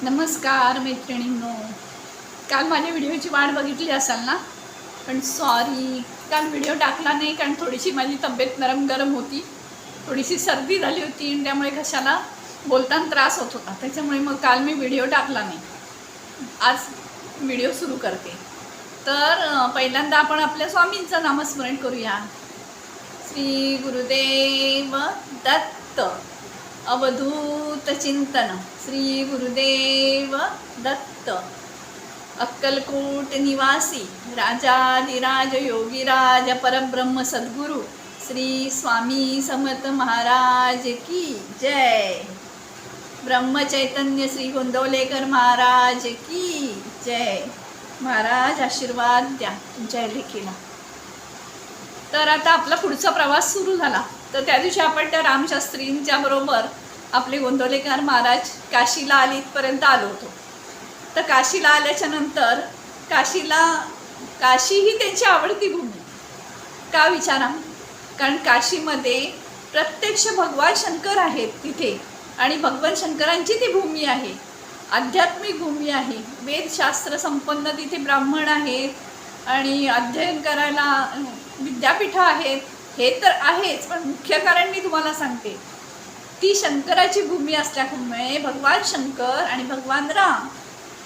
नमस्कार मैत्रिणींनो, काल माझ्या व्हिडिओची वाट बघितली असाल ना, पण सॉरी काल व्हिडिओ टाकला नाही कारण थोडीशी माझी तब्येत नरम गरम होती, थोडीशी सर्दी झाली होती आणि त्यामुळे घशाला बोलताना त्रास होत होता, त्याच्यामुळे मग काल मी व्हिडिओ टाकला नाही. आज व्हिडिओ सुरू करते. तर पहिल्यांदा आपण आपल्या स्वामींचं नामस्मरण करूया. श्री गुरुदेव दत्त. अवधूत चिंतन. श्री गुरुदेव दत्त. अक्कलकोट निवासी राजाधिराज योगीराज परब्रह्म सद्गुरु श्री स्वामी समर्थ महाराज की जय. ब्रह्मचैतन्य श्री गोंदवलेकर महाराज की जय. महाराज आशीर्वाद द्या तुमच्या लेखीला. तर आता आपला पुढचा प्रवास सुरू झाला. तर त्या दिवशी आपण त्या रामशास्त्रींच्या बरोबर आपले गोंदवलेकर महाराज काशीला आले, इथपर्यंत आलो होतो. तर काशीला आल्याच्या नंतर काशी ही त्यांची आवडती भूमी. का विचारा, कारण काशीमध्ये प्रत्यक्ष भगवान शंकर आहेत तिथे, आणि भगवान शंकरांची ती भूमी आहे, आध्यात्मिक भूमी आहे. वेदशास्त्र संपन्न तिथे ब्राह्मण आहेत आणि अध्ययन करायला विद्यापीठं आहेत. हे तर आहेच, पण मुख्य कारण मी तुम्हाला सांगते, ती शंकराची भूमी असल्यामुळे भगवान शंकर आणि भगवान राम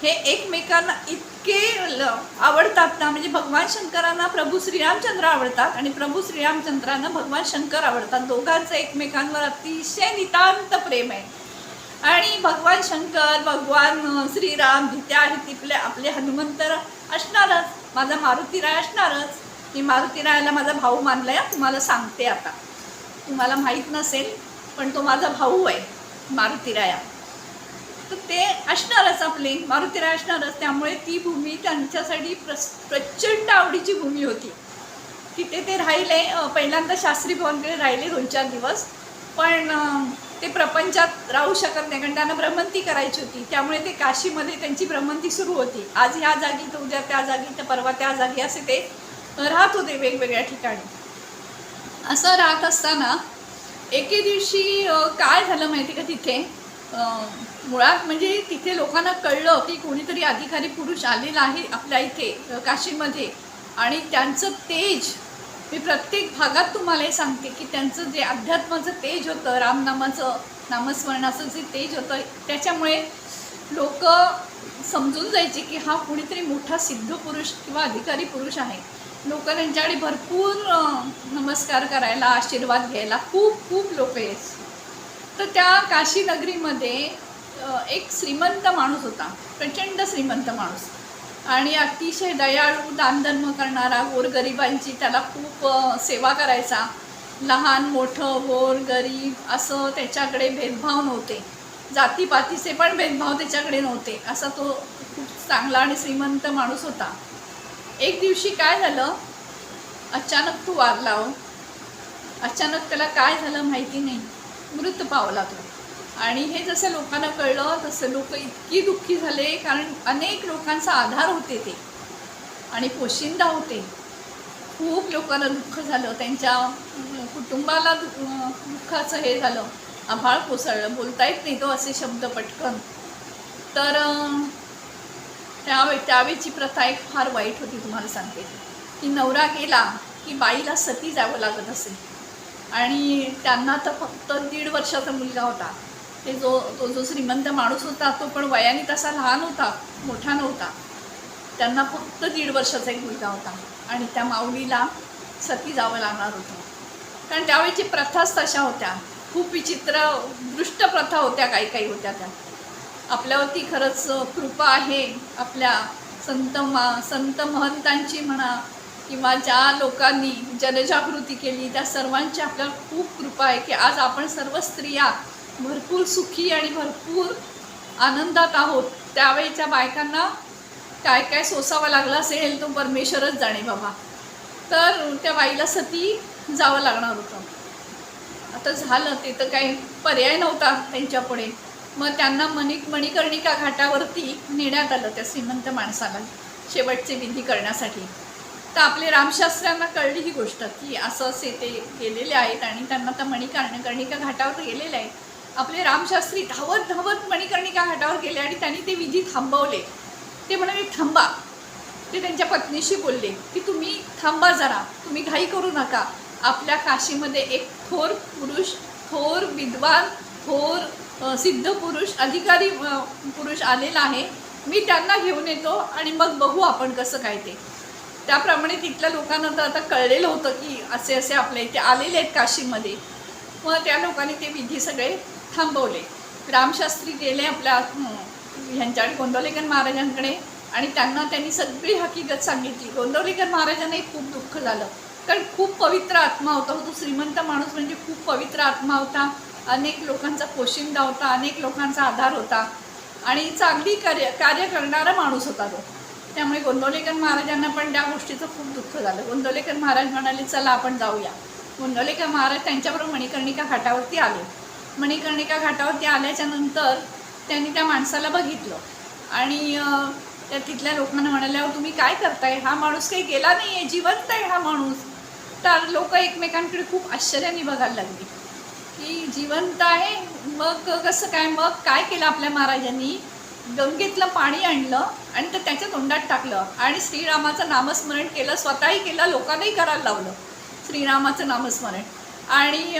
हे एकमेकांना इतके आवडतात ना, म्हणजे भगवान शंकरांना प्रभू श्रीरामचंद्र आवडतात आणि प्रभू श्रीरामचंद्रांना भगवान शंकर आवडतात. दोघांचं एकमेकांवर अतिशय नितांत प्रेम आहे. आणि भगवान शंकर, भगवान श्रीराम जिथे आहेत तिथले आपले हनुमंत असणारच, माझा मारुतीराय असणारच. मी मारुतीरायाला माझा भाऊ मानलाय, तुम्हाला सांगते. आता तुम्हाला माहीत नसेल, पण तो माझा भाऊ आहे मारुतीराया. तर ते असणारच, आपले मारुतीराय असणारच. त्यामुळे ती भूमी त्यांच्यासाठी प्रचंड आवडीची भूमी होती. तिथे ते राहिले. पहिल्यांदा शास्त्री भवनकडे राहिले 2-4 दिवस, पण ते प्रपंचात राहू शकत नाही, कारण त्यांना भ्रमंती करायची होती. त्यामुळे ते काशीमध्ये त्यांची भ्रमंती सुरू होती. आज ह्या जागी, तर उद्या त्या जागी, तर परवा त्या जागी, असे ते राहत होते वेगवेगळ्या ठिकाणी. असं राहत असताना एके दिवशी काय झालं माहिती का, तिथे मुळात म्हणजे तिथे लोकांना कळलं की कोणीतरी अधिकारी पुरुष आलेला आहे आपल्या इथे काशीमध्ये, आणि त्यांचं तेज, मी प्रत्येक भागात तुम्हाला हे सांगते की त्यांचं जे अध्यात्माचं तेज होतं, रामनामाचं नामस्मरणाचं जे तेज होतं, त्याच्यामुळे लोक समजून जायचे की हा कोणीतरी मोठा सिद्ध पुरुष किंवा अधिकारी पुरुष आहे. लोक त्यांच्याकडे भरपूर नमस्कार करायला, आशीर्वाद घ्यायला खूप खूप लोक आहेत. तर त्या काशी नगरीमध्ये एक श्रीमंत माणूस होता, प्रचंड श्रीमंत माणूस, आणि अतिशय दयाळू, दानधर्म करणारा, गोरगरिबांची त्याला खूप सेवा करायचा. लहान मोठं, गोर गरीब असं त्याच्याकडे भेदभाव नव्हते, जातीपातीचे पण भेदभाव त्याच्याकडे नव्हते. असा तो खूप चांगला आणि श्रीमंत माणूस होता. एक दिवशी काय झालं, अचानक तो वारला हो. अचानक त्याला काय झालं माहिती नाही, मृत पावला तो. आणि हे जसं लोकांना कळलं तसं लोक इतकी दुःखी झाले, कारण अनेक लोकांचा आधार होते ते आणि पोशिंदा होते. खूप लोकांना दुःख झालं, त्यांच्या कुटुंबाला दुःखाचं हे झालं, आभाळ कोसळलं. बोलता येत नाही तो असे शब्द पटकन. तर त्यावेळची प्रथा एक फार वाईट होती, तुम्हाला सांगते. की नवरा गेला की बाईला सती जावं लागत असे, आणि त्यांना तर फक्त 1.5 वर्षाचा मुलगा होता. ते जो श्रीमंत माणूस होता तो पण वयाने तसा लहान होता, मोठा नव्हता. त्यांना फक्त 1.5 वर्षाचा एक मुलगा होता, आणि त्या माऊलीला सती जावं लागणार होतं. कारण त्यावेळची प्रथाच तशा होत्या, खूप विचित्र दृष्ट प्रथा होत्या, काही होत्या त्या. आपल्यावरती खरंच कृपा आहे आपल्या संत महंतांची म्हणा, किंवा ज्या लोकांनी जनजागृती केली त्या सर्वांची आपल्याला खूप कृपा आहे की आज आपण सर्व स्त्रिया भरपूर सुखी आणि भरपूर आनंदात आहोत. त्यावेळेच्या बायकांना काय काय सोसावं लागलं असेल तो परमेश्वरच जाणे बाबा. तर त्या बाईला सती जावं लागणार होतं. आता झालं ते, तर काही पर्याय नव्हता त्यांच्यापुढे. मग त्यांना मणिकर्णिका घाटावरती नेण्यात आलं त्या श्रीमंत माणसाला शेवटचे विधी करण्यासाठी. तर आपले रामशास्त्र्यांना कळली ही गोष्ट की असं असे ते गेलेले आहेत, आणि त्यांना तर मणिकर्णिका घाटावर गेलेले आहेत. आपले रामशास्त्री धावत धावत मणिकर्णिका घाटावर गेले आणि त्यांनी ते विधी थांबवले. ते म्हणाले थांबा. ते त्यांच्या पत्नीशी बोलले की तुम्ही थांबा जरा, तुम्ही घाई करू नका. आपल्या काशीमध्ये एक थोर पुरुष, थोर विद्वान, थोर सिद्ध पुरुष, अधिकारी पुरुष आलेला आहे. मी त्यांना घेऊन येतो आणि मग बघू आपण कसं काय ते. त्याप्रमाणे तिथल्या लोकांना तर आता कळलेलं होतं की असे असे आपल्या इथे आलेले आहेत काशीमध्ये. मग त्या लोकांनी ते विधी सगळे थांबवले. रामशास्त्री गेले आपल्या ह्यांच्याकडे, गोंदवलेकर महाराजांकडे, आणि त्यांनी सगळी हकीकत सांगितली. गोंदवलेकर महाराजांनाही खूप दुःख झालं, कारण खूप पवित्र आत्मा होता. तो श्रीमंत माणूस म्हणजे खूप पवित्र आत्मा होता. अनेक लोकांचा पोशिंदा होता, अनेक लोकांचा आधार होता आणि चांगली कार्य करणारा माणूस होता तो. त्यामुळे गोंदवलेकर महाराजांना पण त्या गोष्टीचं खूप दुःख झालं. गोंदवलेकर महाराज म्हणाले चला आपण जाऊया. गोंदवलेकर महाराज त्यांच्याबरोबर मणिकर्णिका घाटावरती आले. मणिकर्णिका घाटावरती आल्याच्या नंतर त्यांनी त्या माणसाला बघितलं आणि त्या तिथल्या लोकांना म्हणाल्यावर तुम्ही काय करताय, हा माणूस काही गेला नाही आहे, जिवंत आहे हा माणूस. तर लोक एकमेकांकडे खूप आश्चर्याने बघायला लागली की जिवंत आहे, मग कसं काय. मग काय केलं आपल्या महाराजांनी, गंगेतलं पाणी आणलं आणि ते त्याच्या तोंडात टाकलं आणि श्रीरामाचं नामस्मरण केलं. स्वतःही केलं, लोकांनाही करायला लावलं श्रीरामाचं नामस्मरण. आणि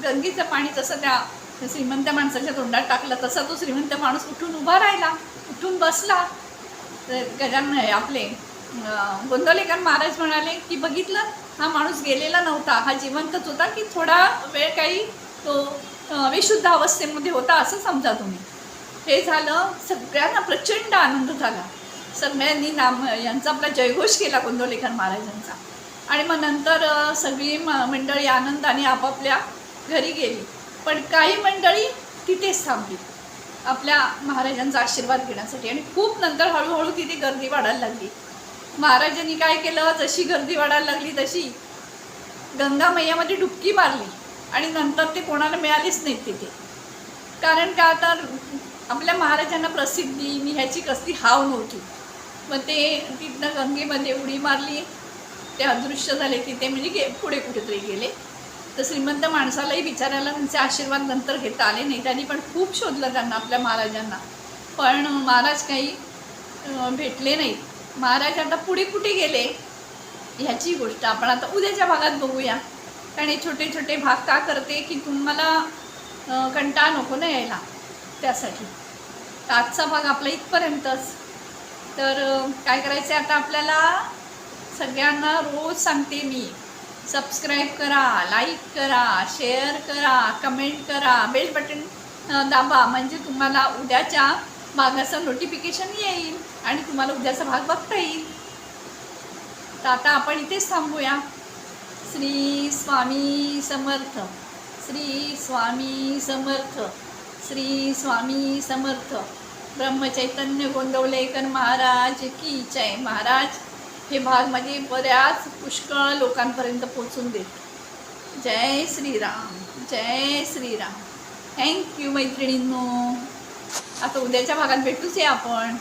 गंगेचं पाणी जसं त्या श्रीमंत माणसाच्या तोंडात टाकलं तसा तो श्रीमंत माणूस उठून उभा राहिला, उठून बसला. गजानन आपले गोंदवलेकर महाराज म्हणाले की बघितलं, हा माणूस गेलेला नव्हता, हा जिवंतच होता, की थोडा वेळ काही तो विशुद्ध अवस्थेमध्ये होता असं समजा तुम्ही. हे झालं. सगळ्यांना प्रचंड आनंद झाला. सगळ्यांनी यांचा आपला जयघोष केला गोंदवलेकर महाराजांचा. आणि मग नंतर सगळी मंडळी आनंदाने आपापल्या घरी गेली. पण काही मंडळी तिथेच थांबली आपल्या महाराजांचा आशीर्वाद घेण्यासाठी. आणि खूप नंतर हळूहळू तिथे गर्दी वाढायला लागली. महाराजांनी काय केलं, जशी गर्दी वाढायला लागली तशी गंगा मैयामध्ये डुबकी मारली आणि नंतर ते कोणाला मिळालीच नाहीत तिथे. कारण का, तर आपल्या महाराजांना प्रसिद्धी मी ह्याची कसली हाव नव्हती. मग ते तिथनं गंगेमध्ये उडी मारली, ते अदृश्य झाले तिथे, म्हणजे पुढे कुठेतरी गेले. तर श्रीमंत माणसालाही बिचारायला त्यांचे आशीर्वाद नंतर घेता आले नाही. त्यांनी पण खूप शोधलं त्यांना, आपल्या महाराजांना, पण महाराज काही भेटले नाहीत. महाराज आता पुढे कुठे गेले ह्याची गोष्ट आपण आता उद्याच्या भागात बघूया. कारण हे छोटे छोटे भाग का करते की तुम्हाला कंटाळा नको ना यायला, त्यासाठी. तर आजचा भाग आपला इथपर्यंतच. तर काय करायचं आहे आता आपल्याला, सगळ्यांना रोज सांगते मी, सबस्क्राईब करा, लाईक करा, शेअर करा, कमेंट करा, बेल बटन दाबा, म्हणजे तुम्हाला उद्याच्या भागाचं नोटिफिकेशन येईल आणि तुम्हाला उद्याचा भाग बघता येईल. तर आता आपण इथेच थांबूया. श्री स्वामी समर्थ, श्री स्वामी समर्थ, श्री स्वामी समर्थ. ब्रह्मचैतन्य गोंदवलेकर महाराज की जय. महाराज हे भाग म्हणजे बऱ्याच पुष्कळ लोकांपर्यंत पोचून देत. जय श्रीराम, जय श्रीराम. थँक्यू मैत्रिणींनो. आता उद्याच्या भागात भेटूच आहे आपण.